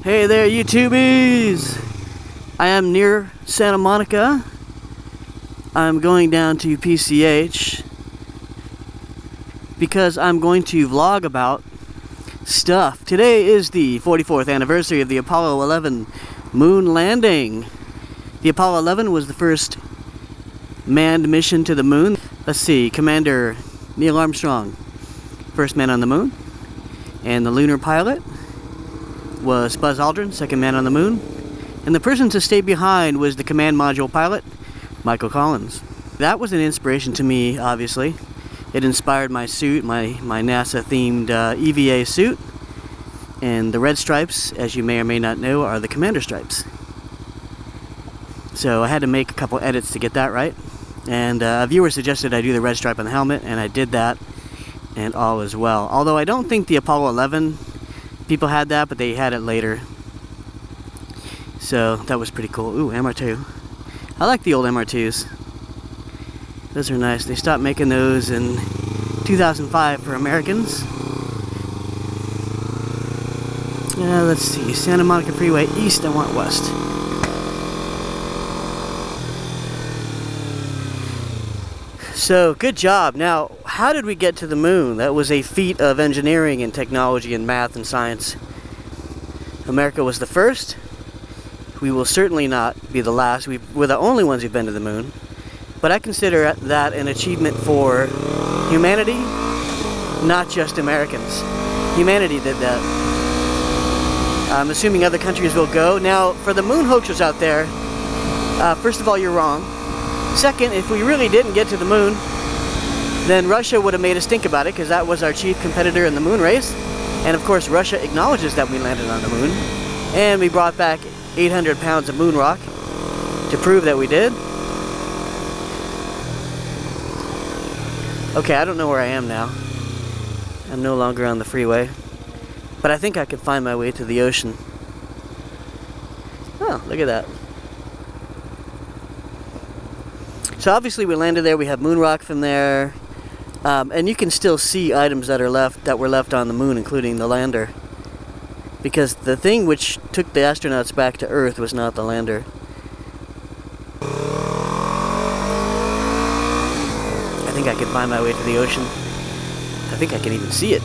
Hey there, YouTubies! I am near Santa Monica. I'm going down to PCH because I'm going to vlog about stuff. Today is the 44th anniversary of the Apollo 11 moon landing. The Apollo 11 was the first manned mission to the moon. Let's see, Commander Neil Armstrong, first man on the moon, and the lunar pilot was Buzz Aldrin, second man on the moon, and the person to stay behind was the command module pilot, Michael Collins. That was an inspiration to me, obviously. It inspired my suit, my NASA themed EVA suit, and the red stripes, as you may or may not know, are the commander stripes. So I had to make a couple edits to get that right, and a viewer suggested I do the red stripe on the helmet, and I did that, and all is well. Although I don't think the Apollo 11 people had that, but they had it later. So that was pretty cool. Ooh, MR2. I like the old MR2s. Those are nice. They stopped making those in 2005 for Americans. Let's see. Santa Monica Freeway east, I want west. So, good job. Now, how did we get to the moon? That was a feat of engineering and technology and math and science. America was the first. We will certainly not be the last. We're the only ones who've been to the moon. But I consider that an achievement for humanity, not just Americans. Humanity did that. I'm assuming other countries will go. Now, for the moon hoaxers out there, first of all, you're wrong. Second, if we really didn't get to the moon, then Russia would have made us think about it, because that was our chief competitor in the moon race. And of course, Russia acknowledges that we landed on the moon. And we brought back 800 pounds of moon rock to prove that we did. Okay, I don't know where I am now. I'm no longer on the freeway. But I think I can find my way to the ocean. Oh, look at that. So obviously we landed there. We have moon rock from there, and you can still see items that were left on the moon, including the lander, because the thing which took the astronauts back to Earth was not the lander. I think I can find my way to the ocean. I think I can even see it.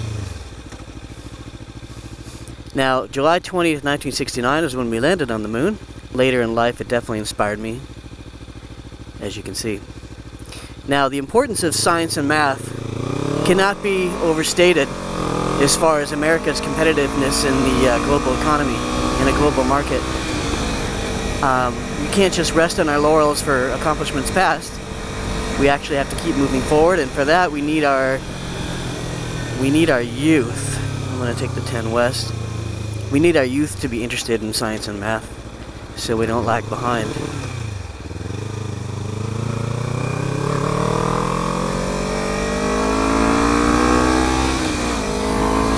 Now, July 20th, 1969 is when we landed on the moon. Later in life, it definitely inspired me, as you can see. Now, the importance of science and math cannot be overstated as far as America's competitiveness in the global economy, in a global market. We can't just rest on our laurels for accomplishments past. We actually have to keep moving forward, and for that we need our youth. I'm going to take the 10 west. We need our youth to be interested in science and math so we don't lag behind.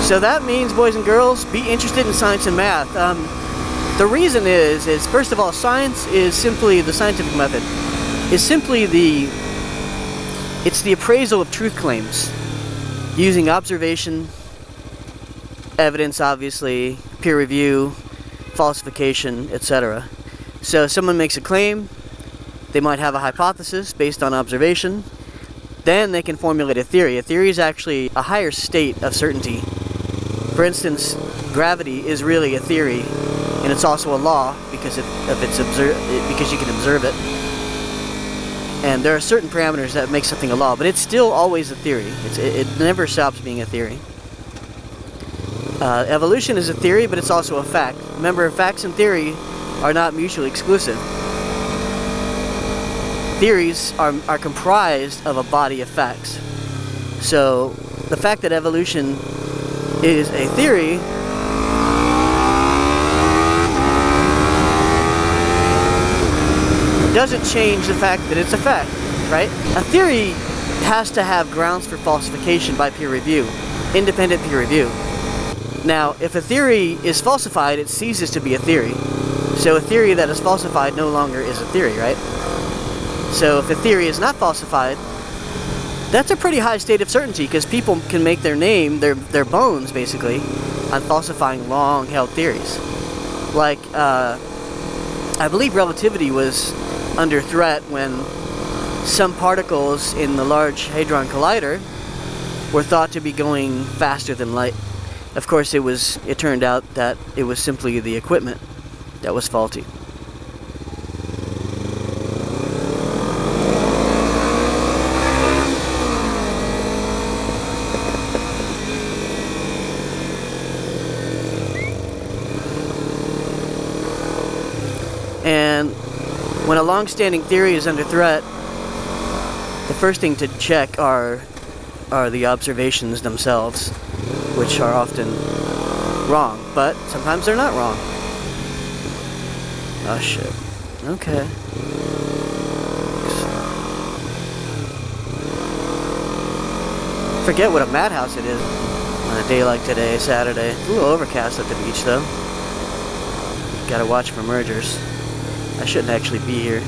So that means, boys and girls, be interested in science and math. The reason is first of all, science is simply, the scientific method is simply it's the appraisal of truth claims using observation, evidence, obviously, peer review, falsification, etc. So someone makes a claim, they might have a hypothesis based on observation, then they can formulate a theory. A theory is actually a higher state of certainty. For instance, gravity is really a theory, and it's also a law because because you can observe it. And there are certain parameters that make something a law, but it's still always a theory. It never stops being a theory. Evolution is a theory, but it's also a fact. Remember, facts and theory are not mutually exclusive. Theories are comprised of a body of facts. So the fact that evolution is a theory doesn't change the fact that it's a fact, right? A theory has to have grounds for falsification by peer review, independent peer review. Now, if a theory is falsified, it ceases to be a theory. So a theory that is falsified no longer is a theory, right? So if a theory is not falsified, that's a pretty high state of certainty, because people can make their name, their bones, basically, on falsifying long-held theories. Like, I believe relativity was under threat when some particles in the Large Hadron Collider were thought to be going faster than light. Of course, it turned out that it was simply the equipment that was faulty. And when a long-standing theory is under threat, the first thing to check are the observations themselves, which are often wrong, but sometimes they're not wrong. Oh shit. Okay. Forget what a madhouse it is on a day like today, Saturday. It's a little overcast at the beach though. Gotta watch for mergers. I shouldn't actually be here.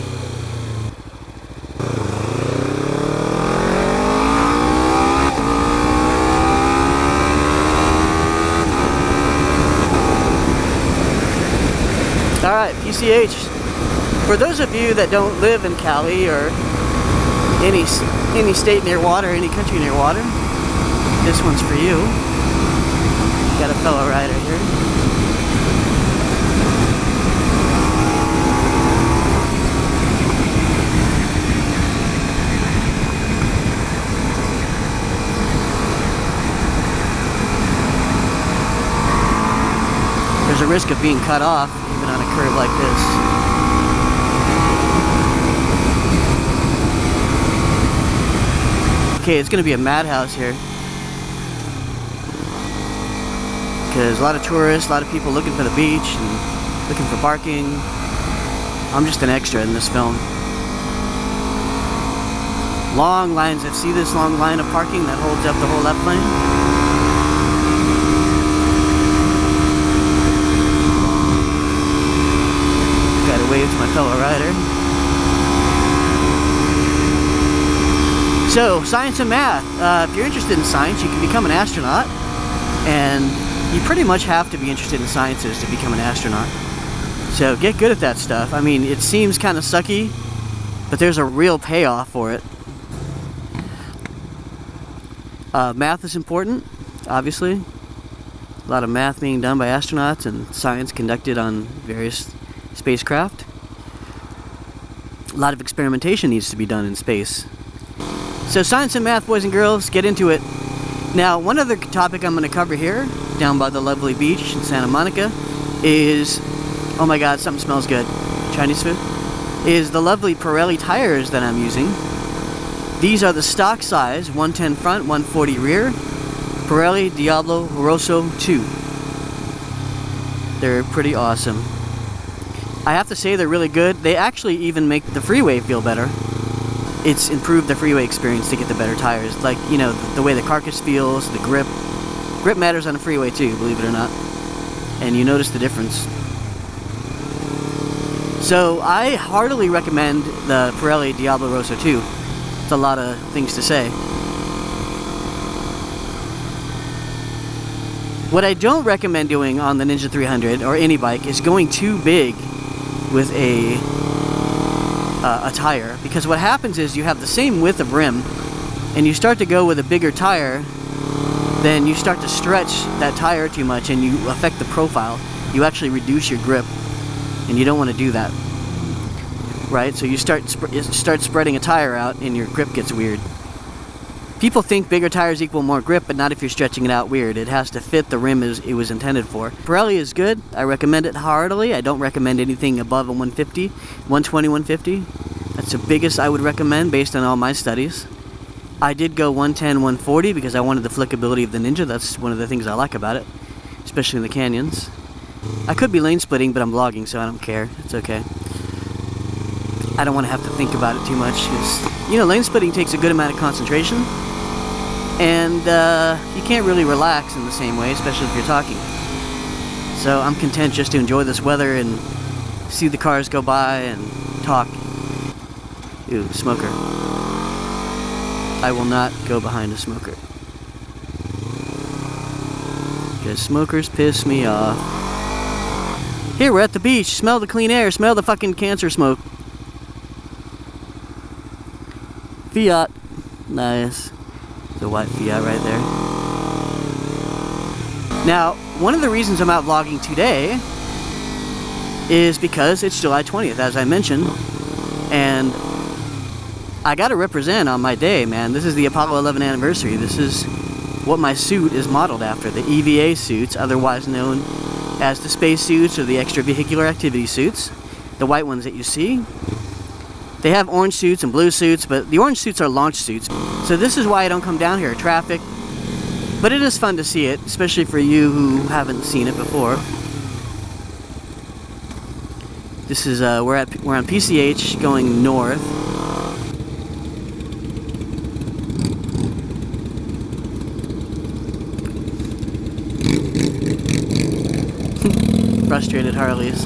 Alright, PCH. For those of you that don't live in Cali or any state near water, any country near water, this one's for you. Got a fellow rider here. There's a risk of being cut off even on a curve like this. Okay, it's gonna be a madhouse here. Because a lot of tourists, a lot of people looking for the beach and looking for parking. I'm just an extra in this film. Long lines, see this long line of parking that holds up the whole left lane? Wave to my fellow rider. So, science and math. If you're interested in science, you can become an astronaut. And you pretty much have to be interested in sciences to become an astronaut. So, get good at that stuff. I mean, it seems kind of sucky, but there's a real payoff for it. Math is important, obviously. A lot of math being done by astronauts and science conducted on various spacecraft. A lot of experimentation needs to be done in space. So science and math, boys and girls, get into it. Now, one other topic I'm going to cover here, down by the lovely beach in Santa Monica, is, oh my god, something smells good, Chinese food, is the lovely Pirelli tires that I'm using. These are the stock size, 110 front, 140 rear, Pirelli Diablo Rosso II. They're pretty awesome. I have to say they're really good. They actually even make the freeway feel better. It's improved the freeway experience to get the better tires. Like, you know, the way the carcass feels, the grip. Grip matters on the freeway too, believe it or not. And you notice the difference. So I heartily recommend the Pirelli Diablo Rosso II. It's a lot of things to say. What I don't recommend doing on the Ninja 300 or any bike is going too big with a tire, because what happens is you have the same width of rim and you start to go with a bigger tire, then you start to stretch that tire too much and you affect the profile. You actually reduce your grip, and you don't want to do that, right? So you start spreading a tire out and your grip gets weird. People think bigger tires equal more grip, but not if you're stretching it out weird. It has to fit the rim as it was intended for. Pirelli is good. I recommend it heartily. I don't recommend anything above a 150, 120, 150. That's the biggest I would recommend based on all my studies. I did go 110, 140 because I wanted the flickability of the Ninja. That's one of the things I like about it, especially in the canyons. I could be lane splitting, but I'm vlogging, so I don't care. It's okay. I don't want to have to think about it too much, because, you know, lane splitting takes a good amount of concentration. And you can't really relax in the same way, especially if you're talking. So I'm content just to enjoy this weather and see the cars go by and talk. Ooh, smoker. I will not go behind a smoker, because smokers piss me off. Here, we're at the beach. Smell the clean air. Smell the fucking cancer smoke. Fiat. Nice. The white Fiat right there. Now, one of the reasons I'm out vlogging today is because it's July 20th, as I mentioned. And I gotta represent on my day, man. This is the Apollo 11 anniversary. This is what my suit is modeled after. The EVA suits, otherwise known as the space suits or the extravehicular activity suits. The white ones that you see. They have orange suits and blue suits, but the orange suits are launch suits. So this is why I don't come down here, traffic. But it is fun to see it, especially for you who haven't seen it before. This is we're on PCH going north. Frustrated Harleys.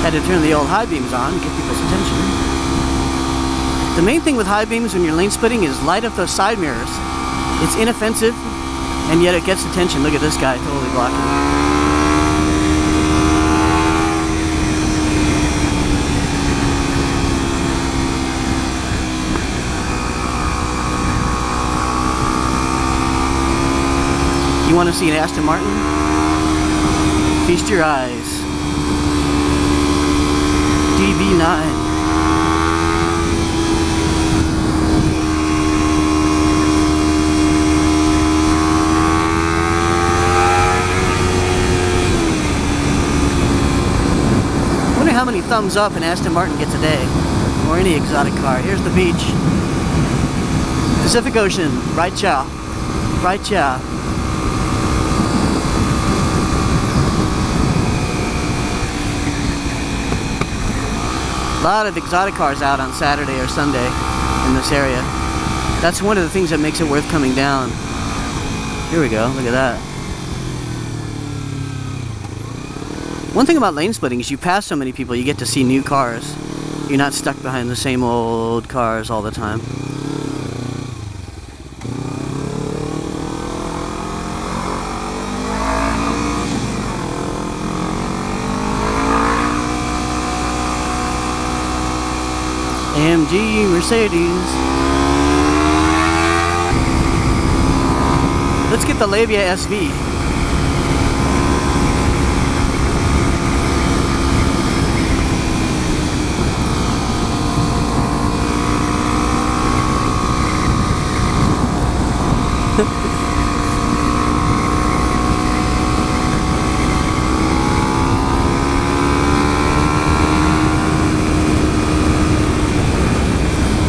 Had to turn the old high beams on to get people's attention. The main thing with high beams when you're lane splitting is light up those side mirrors. It's inoffensive, and yet it gets attention. Look at this guy, totally blocking. You want to see an Aston Martin? Feast your eyes. DB9. Wonder how many thumbs up an Aston Martin gets a day, or any exotic car. Here's the beach. Pacific Ocean, right chow. Right chow. A lot of exotic cars out on Saturday or Sunday in this area. That's one of the things that makes it worth coming down. Here we go, look at that. One thing about lane splitting is you pass so many people, you get to see new cars. You're not stuck behind the same old cars all the time. AMG Mercedes. Let's get the Labia SV.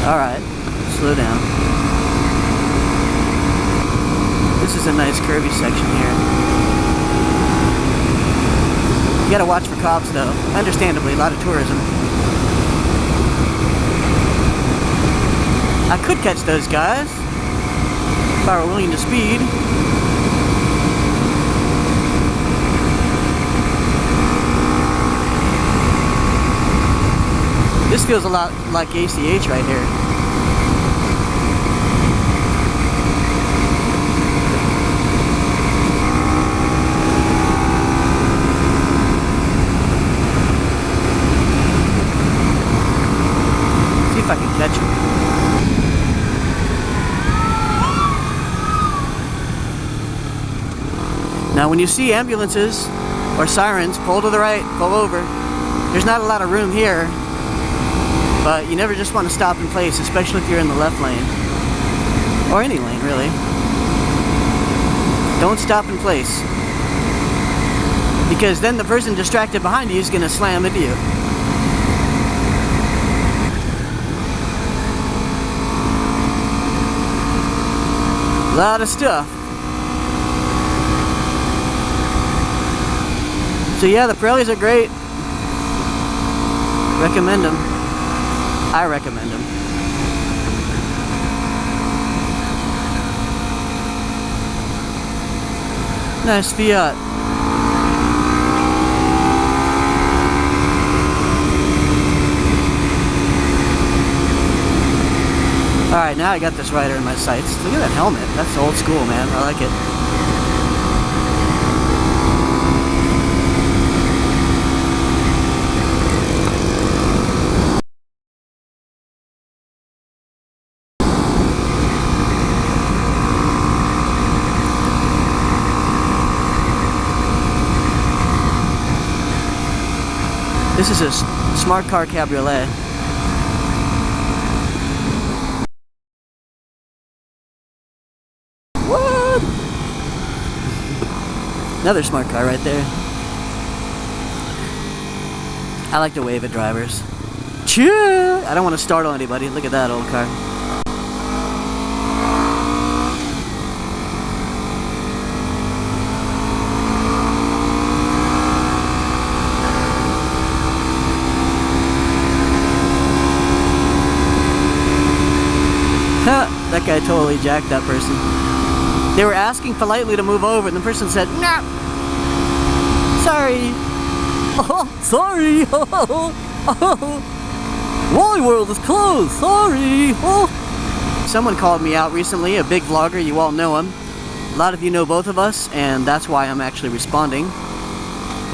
Alright, slow down. This is a nice curvy section here. You gotta watch for cops though. Understandably, a lot of tourism. I could catch those guys if I were willing to speed. This feels a lot like ACH right here. See if I can catch him. Now when you see ambulances or sirens, pull to the right, pull over. There's not a lot of room here. But you never just want to stop in place, especially if you're in the left lane. Or any lane, really. Don't stop in place. Because then the person distracted behind you is going to slam into you. A lot of stuff. So yeah, the Pirellis are great. Recommend them. I recommend them. Nice Fiat. Alright, now I got this rider in my sights. Look at that helmet. That's old school, man. I like it. This is a smart car cabriolet. What? Another smart car right there. I like to wave at drivers. Cheer! I don't want to startle anybody. Look at that old car. That guy totally jacked that person. They were asking politely to move over, and the person said, "No, sorry." Oh, sorry. Wally World is closed. Sorry. Oh. Someone called me out recently, a big vlogger. You all know him. A lot of you know both of us, and that's why I'm actually responding.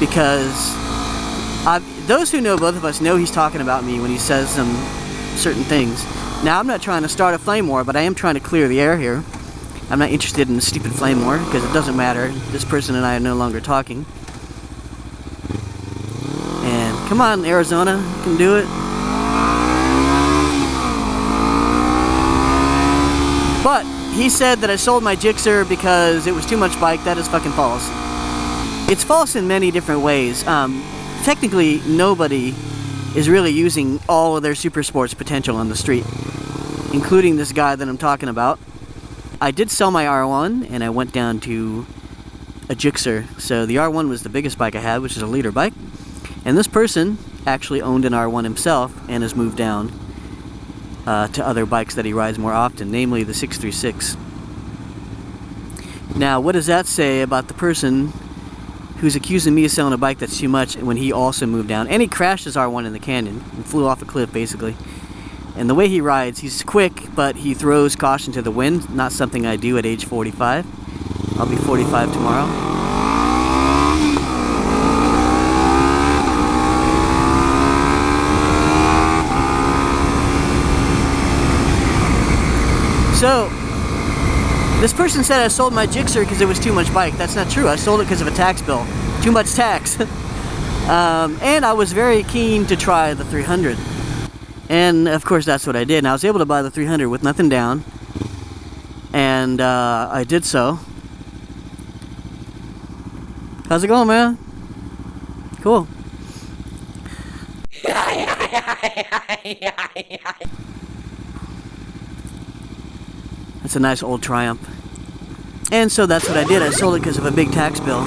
Because those who know both of us know he's talking about me when he says some certain things. Now, I'm not trying to start a flame war, but I am trying to clear the air here. I'm not interested in the stupid flame war, because it doesn't matter. This person and I are no longer talking. And come on, Arizona, you can do it. But he said that I sold my Gixxer because it was too much bike. That is fucking false. It's false in many different ways. Technically, nobody is really using all of their super sports potential on the street, including this guy that I'm talking about. I did sell my R1 and I went down to a Gixxer. So the R1 was the biggest bike I had, which is a liter bike. And this person actually owned an R1 himself and has moved down to other bikes that he rides more often, namely the 636. Now, what does that say about the person who's accusing me of selling a bike that's too much when he also moved down? And he crashed his R1 in the canyon and flew off a cliff, basically. And the way he rides, he's quick, but he throws caution to the wind. Not something I do at age 45. I'll be 45 tomorrow. So, this person said I sold my Gixxer because it was too much bike. That's not true. I sold it because of a tax bill. Too much tax. And I was very keen to try the 300. And of course that's what I did. And I was able to buy the 300 with nothing down. And I did so. How's it going, man? Cool. That's a nice old Triumph. And so that's what I did. I sold it because of a big tax bill.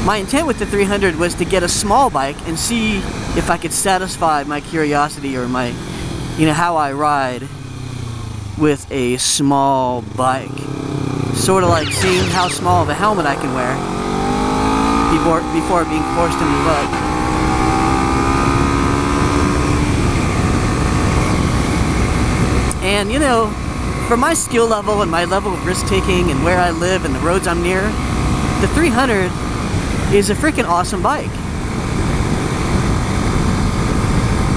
My intent with the 300 was to get a small bike and see if I could satisfy my curiosity or my, how I ride with a small bike. Sort of like seeing how small of a helmet I can wear before being forced to move up. And for my skill level and my level of risk taking and where I live and the roads I'm near, the 300 is a freaking awesome bike.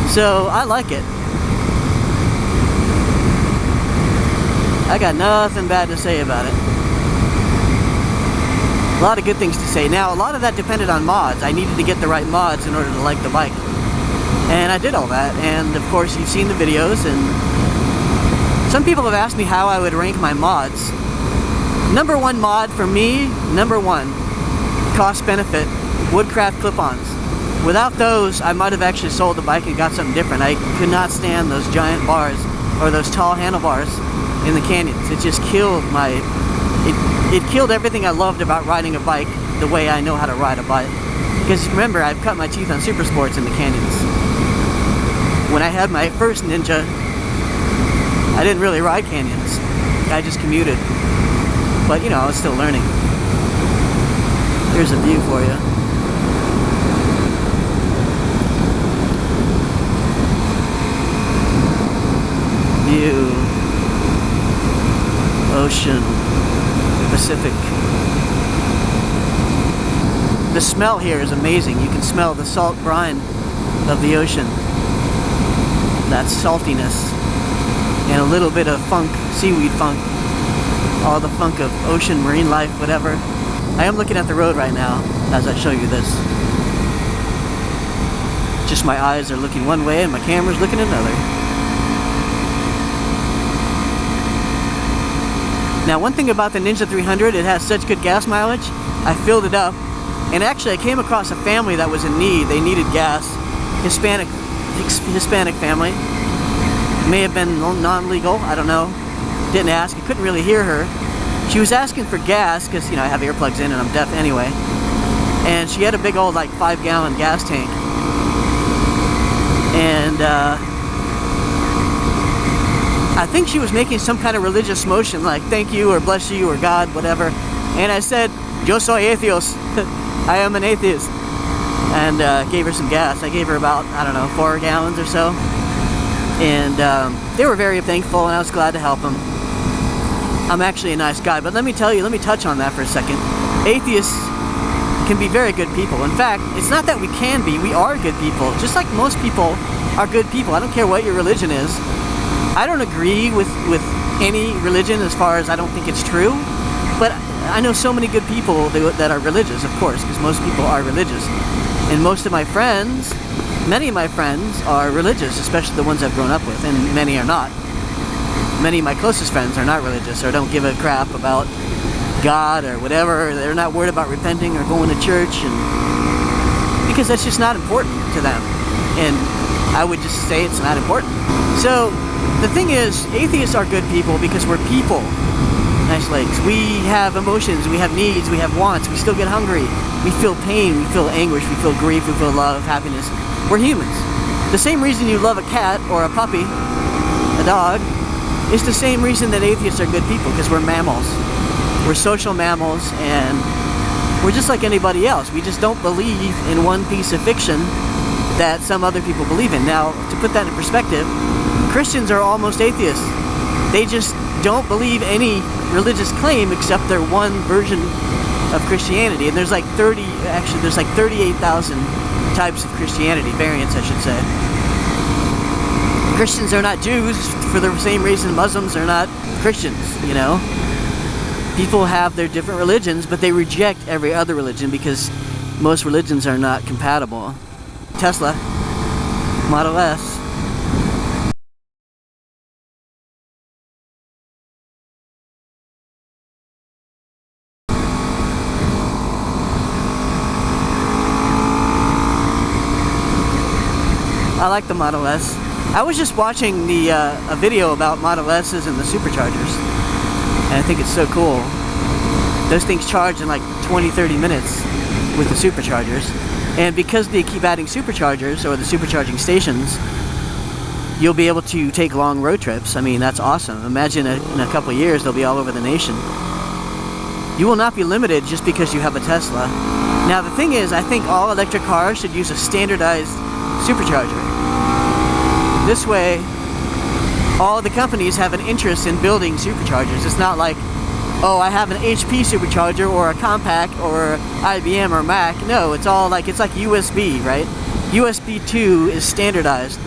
So I like it. I got nothing bad to say about it. A lot of good things to say. Now, a lot of that depended on mods. I needed to get the right mods in order to like the bike. And I did all that. And of course, you've seen the videos. And some people have asked me how I would rank my mods. Number one mod for me, number one, cost benefit, Woodcraft clip-ons. Without those, I might have actually sold the bike and got something different. I could not stand those giant bars or those tall handlebars in the canyons. It just killed my, it killed everything I loved about riding a bike the way I know how to ride a bike. Because remember, I've cut my teeth on super sports in the canyons. When I had my first Ninja, I didn't really ride canyons. I just commuted. But you know, I was still learning. Here's a view for you. View, ocean, Pacific. The smell here is amazing. You can smell the salt brine of the ocean. That saltiness and a little bit of funk, seaweed funk, all the funk of ocean, marine life, whatever. I am looking at the road right now as I show you this. Just my eyes are looking one way and my camera's looking another. Now, one thing about the Ninja 300, it has such good gas mileage. I filled it up, and actually I came across a family that was in need. They needed gas. Hispanic family. May have been non-legal, I don't know. Didn't ask, I couldn't really hear her. She was asking for gas, because you know I have earplugs in and I'm deaf anyway. And she had a big old like 5-gallon gas tank. And I think she was making some kind of religious motion, like thank you or bless you or God, whatever. And I said, yo soy atheos. I am an atheist. And gave her some gas. I gave her about, I don't know, 4 gallons or so. And they were very thankful, and I was glad to help them. I'm actually a nice guy, but let me tell you, let me touch on that for a second. Atheists can be very good people. In fact, it's not that we can be, we are good people. Just like most people are good people. I don't care what your religion is. I don't agree with any religion as far as I don't think it's true, but I know so many good people that are religious, of course, because most people are religious. And most of my friends, many of my friends are religious, especially the ones I've grown up with, and many are not. Many of my closest friends are not religious or don't give a crap about God or whatever. They're not worried about repenting or going to church, and because that's just not important to them. And I would just say it's not important. So the thing is, atheists are good people because we're people. Nice legs. We have emotions, we have needs, we have wants, we still get hungry, we feel pain, we feel anguish, we feel grief, we feel love, happiness. We're humans. The same reason you love a cat or a puppy, a dog, is the same reason that atheists are good people, because we're mammals. We're social mammals, and we're just like anybody else. We just don't believe in one piece of fiction that some other people believe in. Now, to put that in perspective, Christians are almost atheists. They just don't believe any religious claim except their one version of Christianity. And there's like 38,000 types of Christianity, variants I should say. Christians are not Jews for the same reason Muslims are not Christians, you know. People have their different religions, but they reject every other religion because most religions are not compatible. Tesla, Model S. I like the Model S. I was just watching a video about Model S's and the superchargers, and I think it's so cool. Those things charge in like 20-30 minutes with the superchargers, and because they keep adding superchargers or the supercharging stations, you'll be able to take long road trips. I mean, that's awesome. Imagine in a couple of years they'll be all over the nation. You will not be limited just because you have a Tesla. Now the thing is, I think all electric cars should use a standardized supercharger. This way, all the companies have an interest in building superchargers. It's not like, oh, I have an HP supercharger or a Compaq or IBM or Mac. No, it's all like, it's like USB, right? USB 2 is standardized,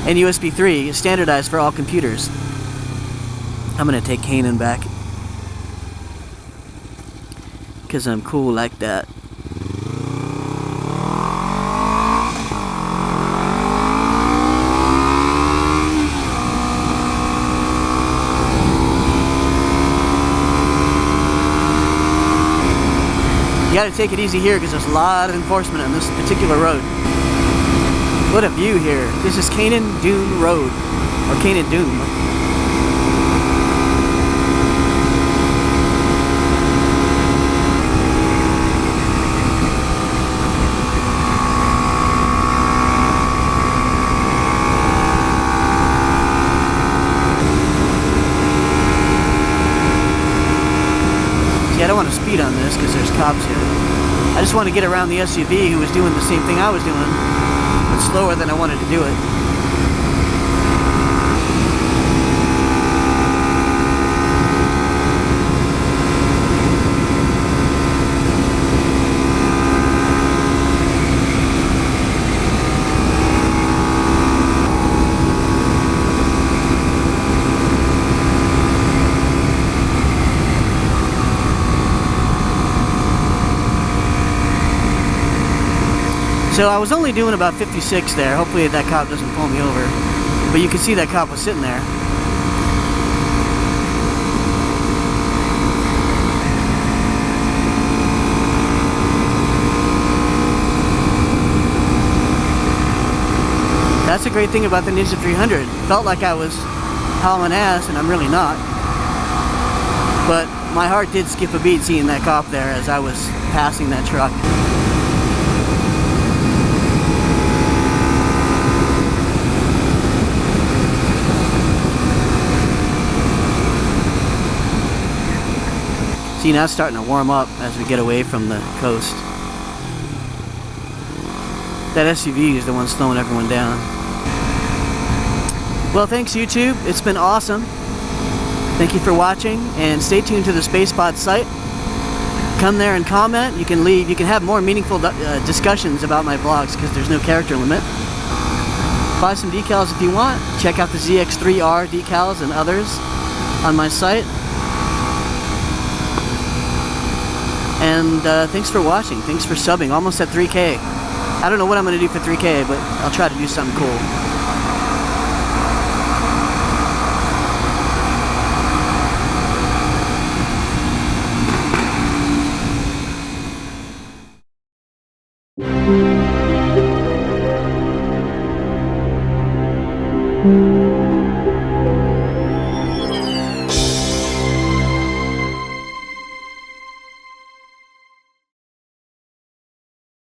and USB 3 is standardized for all computers. I'm gonna take Kanan back, because I'm cool like that. You gotta take it easy here because there's a lot of enforcement on this particular road. What a view here. This is Canaan Dune Road, or Canaan Dune. I don't want to speed on this because there's cops here. I just want to get around the SUV who was doing the same thing I was doing, but slower than I wanted to do it. So I was only doing about 56 there. Hopefully that cop doesn't pull me over. But you can see that cop was sitting there. That's a great thing about the Ninja 300. Felt like I was hauling ass, and I'm really not. But my heart did skip a beat seeing that cop there as I was passing that truck. See, now it's starting to warm up as we get away from the coast. That SUV is the one slowing everyone down. Well, thanks YouTube. It's been awesome. Thank you for watching, and stay tuned to the SpacePod site. Come there and comment. You can have more meaningful discussions about my vlogs because there's no character limit. Buy some decals if you want. Check out the ZX-R decals and others on my site. And thanks for watching. Thanks for subbing. Almost at 3K. I don't know what I'm going to do for 3K, but I'll try to do something cool.